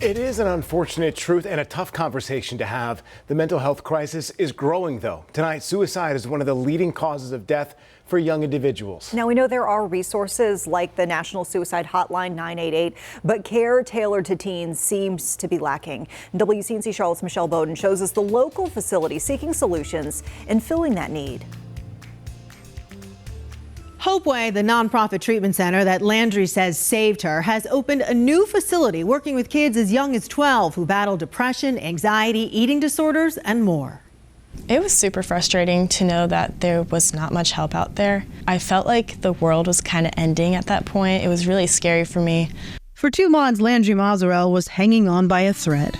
It is an unfortunate truth and a tough conversation to have. The mental health crisis is growing, though. Tonight, suicide is one of the leading causes of death for young individuals. Now, we know there are resources like the National Suicide Hotline 988, but care tailored to teens seems to be lacking. WCNC Charlotte's Michelle Bowden shows us the local facility seeking solutions and filling that need. Hopeway, the nonprofit treatment center that Landry says saved her, has opened a new facility working with kids as young as 12 who battle depression, anxiety, eating disorders, and more. It was super frustrating to know that there was not much help out there. I felt like the world was kind of ending at that point. It was really scary for me. For 2 months, Landry Mazzarell was hanging on by a thread.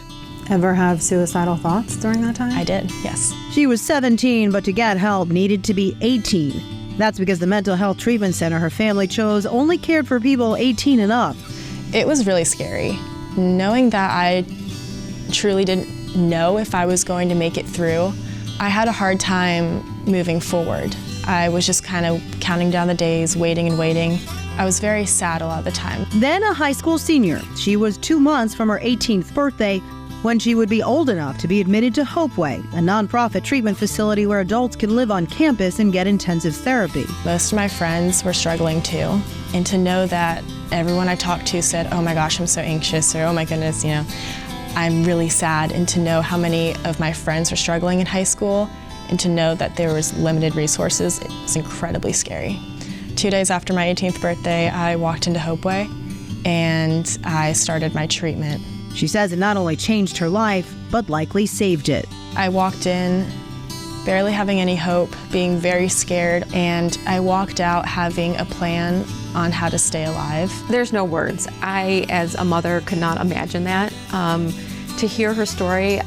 Ever have suicidal thoughts during that time? I did, yes. She was 17, but to get help needed to be 18. That's because the mental health treatment center her family chose only cared for people 18 and up. It was really scary. Knowing that I truly didn't know if I was going to make it through, I had a hard time moving forward. I was just kind of counting down the days, waiting and waiting. I was very sad a lot of the time. Then a high school senior. She was 2 months from her 18th birthday when she would be old enough to be admitted to Hopeway, a nonprofit treatment facility where adults can live on campus and get intensive therapy. Most of my friends were struggling too, and to know that everyone I talked to said, "Oh my gosh, I'm so anxious," or "Oh my goodness, I'm really sad," and to know how many of my friends were struggling in high school, and to know that there was limited resources, it was incredibly scary. 2 days after my 18th birthday, I walked into Hopeway, and I started my treatment. She says it not only changed her life, but likely saved it. I walked in barely having any hope, being very scared, and I walked out having a plan on how to stay alive. There's no words. I, as a mother, could not imagine that. To hear her story,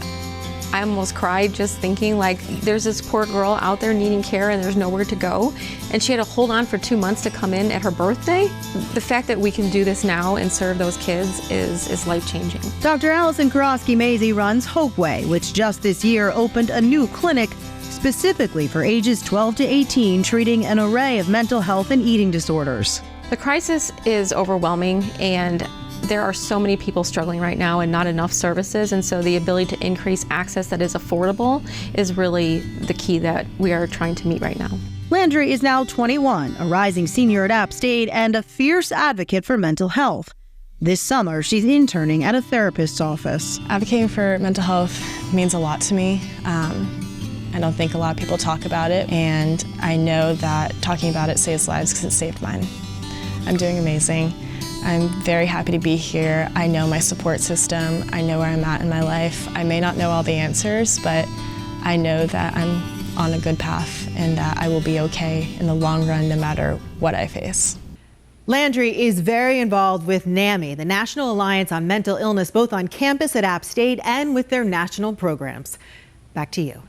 I almost cried just thinking, like, there's this poor girl out there needing care and there's nowhere to go. And she had to hold on for 2 months to come in at her birthday. The fact that we can do this now and serve those kids is life-changing. Dr. Allison Karofsky-Mazie runs Hopeway, which just this year opened a new clinic specifically for ages 12 to 18, treating an array of mental health and eating disorders. The crisis is overwhelming, and there are so many people struggling right now and not enough services, and so the ability to increase access that is affordable is really the key that we are trying to meet right now. Landry is now 21, a rising senior at App State and a fierce advocate for mental health. This summer, she's interning at a therapist's office. Advocating for mental health means a lot to me. I don't think a lot of people talk about it, and I know that talking about it saves lives because it saved mine. I'm doing amazing. I'm very happy to be here. I know my support system. I know where I'm at in my life. I may not know all the answers, but I know that I'm on a good path and that I will be okay in the long run no matter what I face. Landry is very involved with NAMI, the National Alliance on Mental Illness, both on campus at App State and with their national programs. Back to you.